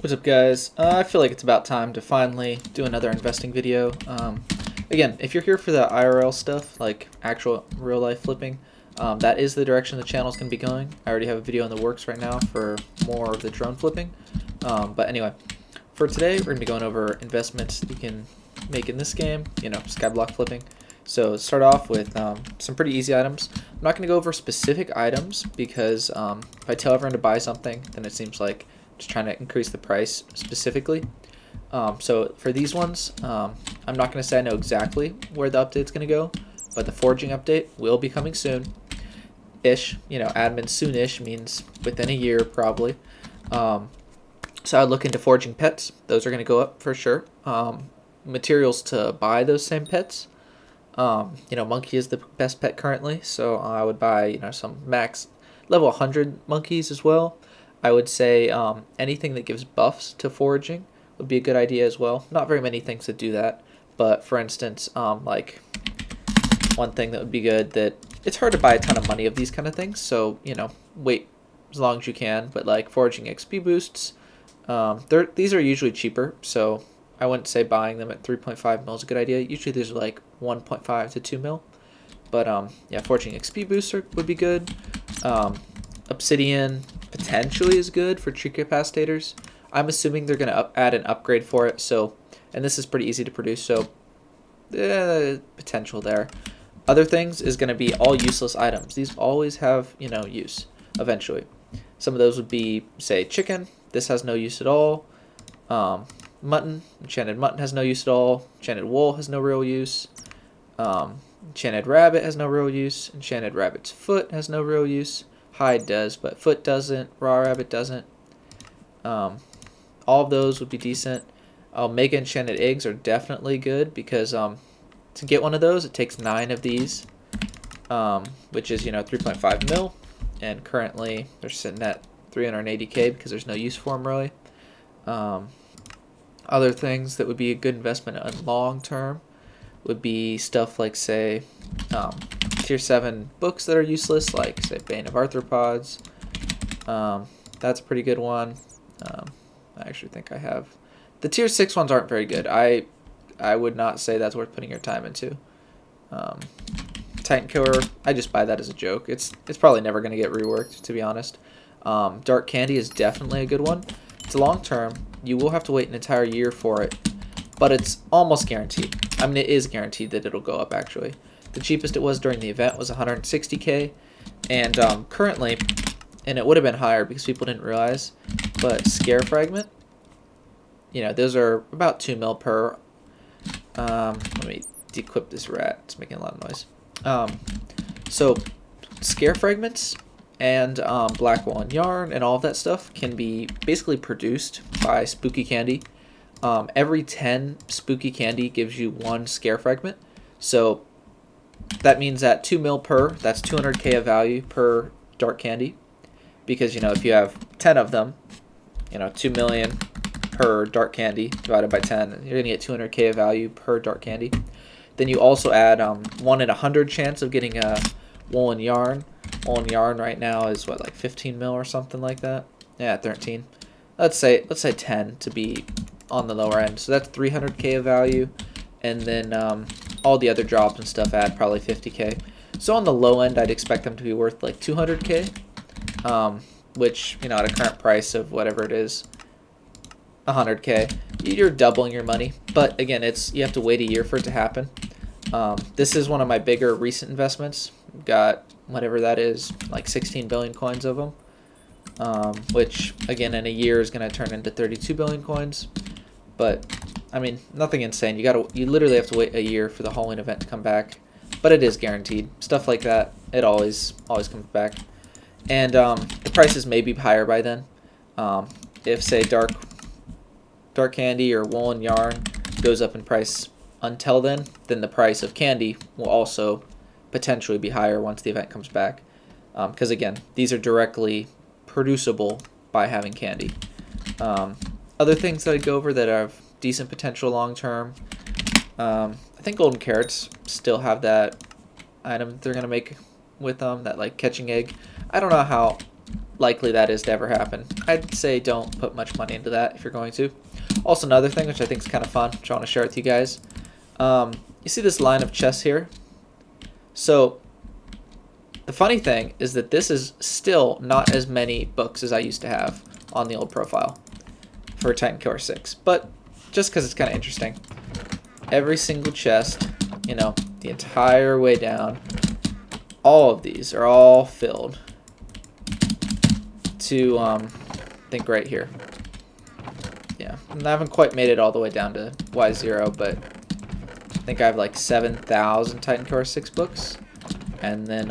What's up, guys? I feel like it's about time to finally do another investing video. Again, if you're here for the IRL stuff, like actual real-life flipping, that is the direction the channel is going to be going. I already have a video in the works right now for more of the drone flipping. But anyway, for today, we're going to be going over investments that you can make in this game, Skyblock flipping. So start off with some pretty easy items. I'm not going to go over specific items because if I tell everyone to buy something, then it seems like just trying to increase the price specifically. So for these ones, I'm not going to say I know exactly where the update's going to go, but the foraging update will be coming soon-ish. Admin soon-ish means within a year probably. So I'd look into foraging pets. Those are going to go up for sure. Materials to buy those same pets. Monkey is the best pet currently, so I would buy some max level 100 monkeys as well. I would say anything that gives buffs to foraging would be a good idea as well. Not very many things that do that, but for instance, like one thing that would be good, that it's hard to buy a ton of money of these kind of things, so wait as long as you can. But like foraging XP boosts, these are usually cheaper, so I wouldn't say buying them at 3.5 mil is a good idea. Usually these are like 1.5 to 2 mil, but yeah, foraging XP booster would be good. Obsidian potentially is good for tree capacitors. I'm assuming they're going to add an upgrade for it, so, and this is pretty easy to produce, so potential there. Other things is going to be all useless items. These always have use eventually. Some of those would be, say, chicken. This has no use at all. Mutton, enchanted mutton has no use at all. Enchanted wool has no real use. Enchanted rabbit has no real use. Enchanted rabbit's foot has no real use. Hide does, but foot doesn't. Raw rabbit doesn't. All of those would be decent. Mega enchanted eggs are definitely good because to get one of those, it takes 9 of these, which is 3.5 mil, and currently they're sitting at 380k because there's no use for them really. Other things that would be a good investment on long term would be stuff like, say, tier 7 books that are useless, like say Bane of Arthropods. That's a pretty good one. I actually think I have the tier 6 ones aren't very good. I would not say that's worth putting your time into. Titan Killer, I just buy that as a joke. It's probably never going to get reworked, to be honest. Dark Candy is definitely a good one. It's long term. You will have to wait an entire year for it, but it's almost guaranteed. I mean, it is guaranteed that it'll go up, actually. The cheapest it was during the event was 160k, and currently, and it would have been higher because people didn't realize, but Scare Fragment, those are about 2 mil per. Let me dequip this rat. It's making a lot of noise. So Scare Fragments and black wool and yarn and all of that stuff can be basically produced by spooky candy. Every 10 spooky candy gives you 1 scare fragment, so that means that 2 mil per, that's 200k of value per dark candy, because if you have 10 of them, 2 million per dark candy divided by 10, you're gonna get 200k of value per dark candy. Then you also add 1 in 100 chance of getting a wool and yarn. Wool and yarn right now is what, like 15 mil or something like that? Yeah, 13. Let's say 10 to be on the lower end. So that's 300k of value, and then all the other drops and stuff add probably 50k. So on the low end, I'd expect them to be worth like 200k, which at a current price of whatever it is, 100k, you're doubling your money. But again, you have to wait a year for it to happen. This is one of my bigger recent investments. Got whatever that is, like 16 billion coins of them, which again in a year is going to turn into 32 billion coins. But I mean, nothing insane. You literally have to wait a year for the Halloween event to come back, but it is guaranteed. Stuff like that, it always comes back, and the prices may be higher by then. If say dark candy or wool and yarn goes up in price until then the price of candy will also potentially be higher once the event comes back, because again, these are directly producible by having candy. Other things that I'd go over that have decent potential long term, I think golden carrots still have that item that they're gonna make with them, that like catching egg. I don't know how likely that is to ever happen. I'd say don't put much money into that if you're going to. Also, another thing which I think is kind of fun, which I want to share with you guys. You see this line of chests here? So the funny thing is that this is still not as many books as I used to have on the old profile for Titan Killer 6. But just because it's kind of interesting, every single chest, you know, the entire way down, all of these are all filled to, I think right here. Yeah, I haven't quite made it all the way down to Y0, but I think I have like 7,000 Titan Core 6 books. And then,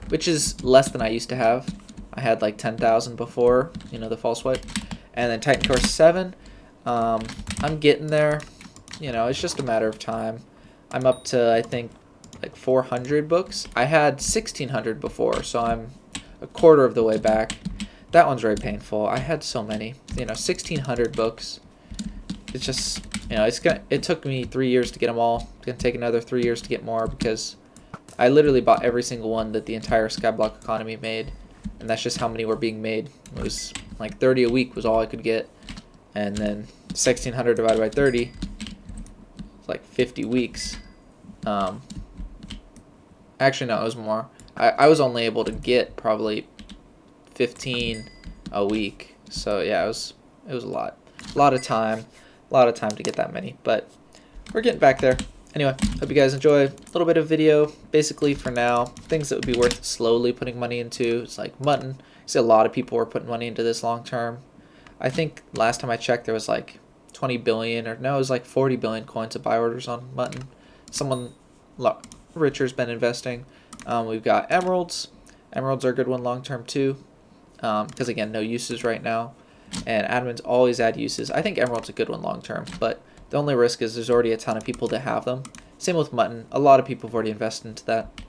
which is less than I used to have. I had like 10,000 before, you know, the false wipe. And then Titan Core 7, I'm getting there. You know, it's just a matter of time. I'm up to, I think, like 400 books. I had 1,600 before, so I'm a quarter of the way back. That one's very painful. I had so many, you know, 1,600 books. It's just, you know, it took me 3 years to get them all. It's gonna take another 3 years to get more because I literally bought every single one that the entire Skyblock economy made, and that's just how many were being made. It was like 30 a week was all I could get, and then 1,600 divided by 30, it's like 50 weeks. Actually, no, it was more. I was only able to get probably 15 a week. So yeah, it was a lot of time to get that many. But we're getting back there. Anyway, hope you guys enjoy a little bit of video. Basically, for now, things that would be worth slowly putting money into. It's like mutton. I see a lot of people were putting money into this long term. I think last time I checked, there was like 20 billion, or no, it was like 40 billion coins of buy orders on mutton. Someone richer's been investing. We've got emeralds. Emeralds are a good one long term too, because again, no uses right now, and admins always add uses. I think emerald's a good one long term, but the only risk is there's already a ton of people that have them. Same with mutton. A lot of people have already invested into that.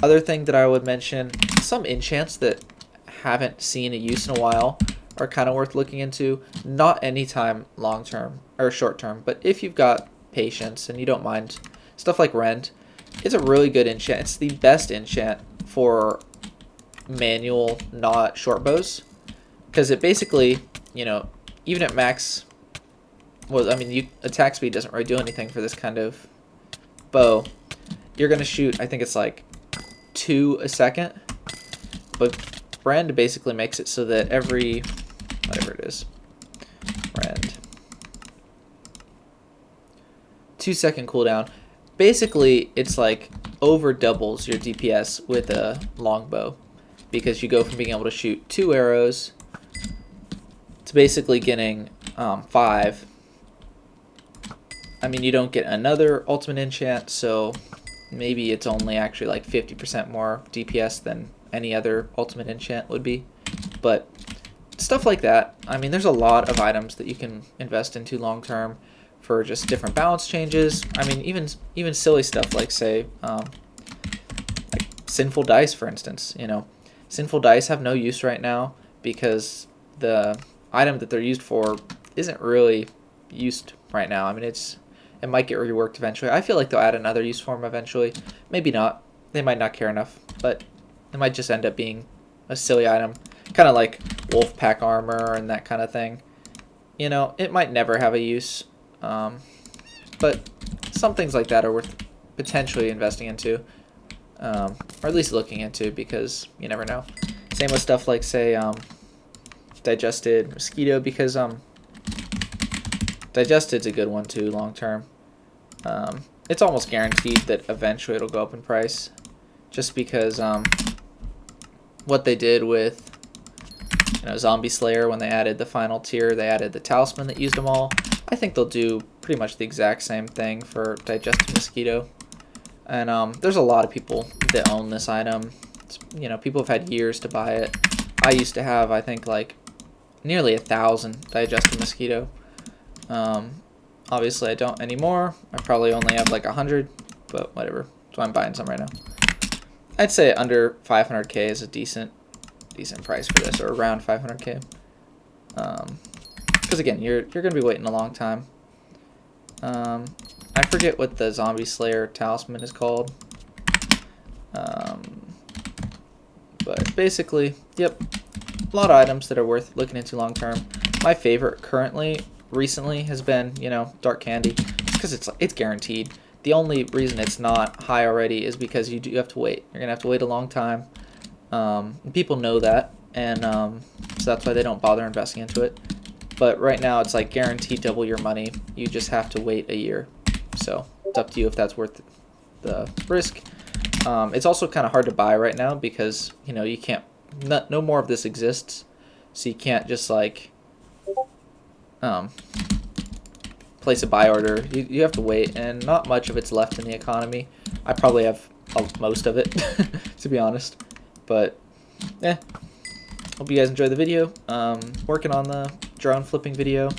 Other thing that I would mention, some enchants that haven't seen a use in a while are kind of worth looking into. Not anytime long term or short term, but if you've got patience and you don't mind stuff like Rend, it's a really good enchant. It's the best enchant for manual, not short bows, because it basically, you know, even at max, well, I mean, attack speed doesn't really do anything for this kind of bow. You're gonna shoot, I think it's like 2 a second, but Rend basically makes it so that every, whatever it is, Rend, 2-second cooldown. Basically, it's like over doubles your DPS with a longbow, because you go from being able to shoot 2 arrows to basically getting 5. I mean, you don't get another ultimate enchant, so maybe it's only actually like 50% more DPS than any other ultimate enchant would be. But stuff like that, I mean, there's a lot of items that you can invest into long term for just different balance changes. I mean, even silly stuff like, say, like Sinful Dice, for instance. You know, Sinful Dice have no use right now because the item that they're used for isn't really used right now. I mean, it might get reworked eventually. I feel like they'll add another use for them eventually. Maybe not. They might not care enough, but it might just end up being a silly item, kind of like wolf pack armor and that kind of thing. You know, it might never have a use. But some things like that are worth potentially investing into, or at least looking into, because you never know. Same with stuff like, say, Digested Mosquito, because Digested's a good one too long term. It's almost guaranteed that eventually it'll go up in price, just because what they did with, you know, Zombie Slayer, when they added the final tier, they added the talisman that used them all. I think they'll do pretty much the exact same thing for Digested Mosquito. And there's a lot of people that own this item. You know, people have had years to buy it. I used to have, I think, like nearly 1,000 Digested Mosquito. Obviously, I don't anymore. I probably only have like 100, but whatever. So I'm buying some right now. I'd say under 500k is a decent price for this, or around 500k. Because again, you're gonna be waiting a long time. I forget what the Zombie Slayer talisman is called. But basically, yep, a lot of items that are worth looking into long term. My favorite recently has been, you know, Dark Candy, just because it's guaranteed. The only reason it's not high already is because you do have to wait. You're gonna have to wait a long time. People know that, and so that's why they don't bother investing into it. But right now it's like guaranteed double your money. You just have to wait a year. So it's up to you if that's worth the risk. It's also kind of hard to buy right now because, you know, you can't, no more of this exists. So you can't just like place a buy order. You have to wait, and not much of it's left in the economy. I probably have most of it, to be honest. But, hope you guys enjoyed the video. Working on the drone flipping video.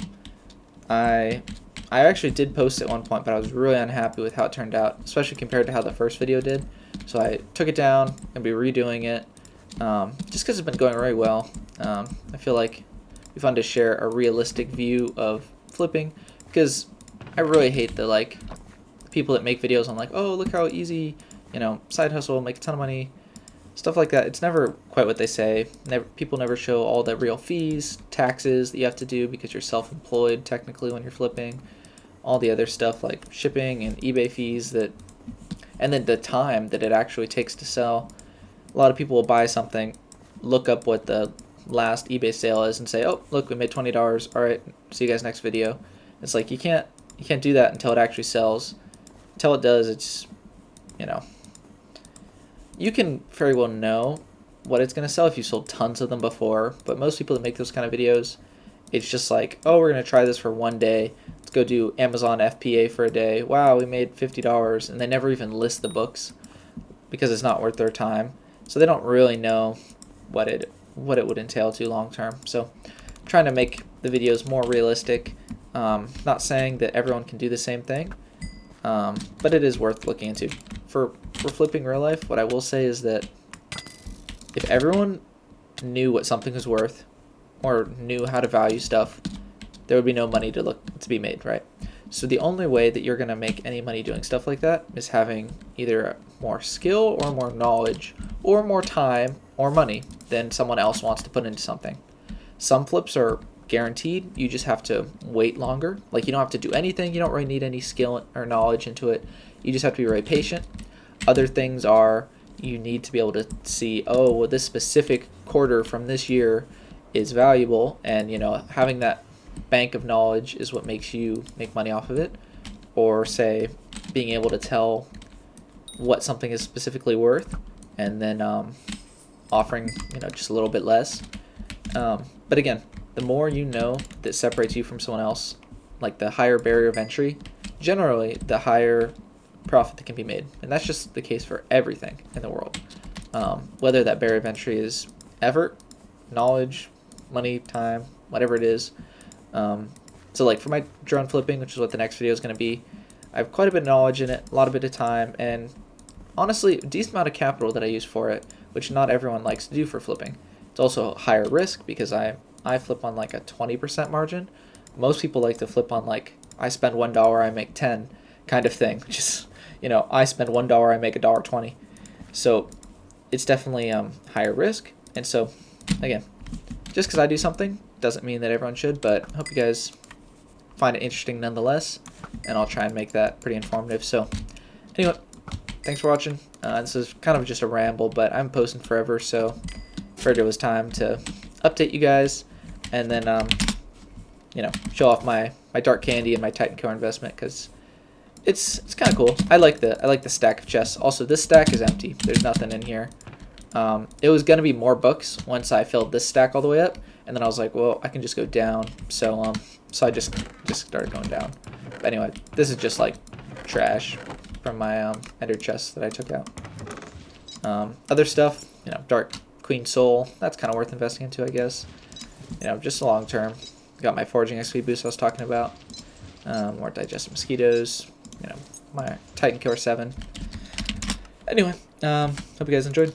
I actually did post at one point, but I was really unhappy with how it turned out, especially compared to how the first video did. So I took it down and be redoing it, just because it's been going very well. I feel like it'd be fun to share a realistic view of flipping, because I really hate the people that make videos on like, oh, look how easy, you know, side hustle, make a ton of money, stuff like that. It's never quite what they say. People never show all the real fees, taxes that you have to do because you're self-employed technically when you're flipping, all the other stuff like shipping and eBay fees, and then the time that it actually takes to sell. A lot of people will buy something, look up what the last eBay sale is, and say, oh, look, we made $20. All right, see you guys next video. It's like you can't do that until it actually sells. Until it does, it's, you know, you can very well know what it's going to sell if you sold tons of them before, but most people that make those kind of videos, it's just like, oh, we're going to try this for one day. Let's go do Amazon FBA for a day. Wow, we made $50, and they never even list the books because it's not worth their time. So they don't really know what it would entail to long term. So I'm trying to make the videos more realistic. Not saying that everyone can do the same thing, but it is worth looking into. For flipping real life, what I will say is that if everyone knew what something was worth or knew how to value stuff, there would be no money to be made, right? So the only way that you're going to make any money doing stuff like that is having either more skill or more knowledge or more time or money than someone else wants to put into something. Some flips are guaranteed. You just have to wait longer. Like, you don't have to do anything. You don't really need any skill or knowledge into it. You just have to be really patient. Other things are you need to be able to see, oh, well, this specific quarter from this year is valuable, and, you know, having that bank of knowledge is what makes you make money off of it. Or say being able to tell what something is specifically worth, and then offering, you know, just a little bit less. But again, the more you know that separates you from someone else, like the higher barrier of entry, generally the higher profit that can be made. And that's just the case for everything in the world. Whether that barrier of entry is effort, knowledge, money, time, whatever it is. So like for my drone flipping, which is what the next video is going to be, I have quite a bit of knowledge in it, a lot of bit of time, and honestly, a decent amount of capital that I use for it, which not everyone likes to do for flipping. It's also higher risk because I flip on like a 20% margin. Most people like to flip on like, I spend $1, I make 10 kind of thing, which is, you know, I spend $1, I make $1.20. So it's definitely higher risk. And so again, just because I do something doesn't mean that everyone should, but I hope you guys find it interesting nonetheless, and I'll try and make that pretty informative. So anyway, thanks for watching. This is kind of just a ramble, but I'm posting forever, so I figured it was time to update you guys, and then you know, show off my Dark Candy and my Titan Core investment, because it's kind of cool. I like the stack of chests. Also, this stack is empty. There's nothing in here. It was gonna be more books once I filled this stack all the way up, and then I was like, well, I can just go down. So so I just started going down. But anyway, this is just like trash from my ender chests that I took out. Other stuff, you know, Dark Queen Soul, that's kind of worth investing into, I guess. You know, just long term. Got my Foraging XP boost I was talking about. More Digestive Mosquitoes. You know, my Titan Killer 7. Anyway, hope you guys enjoyed.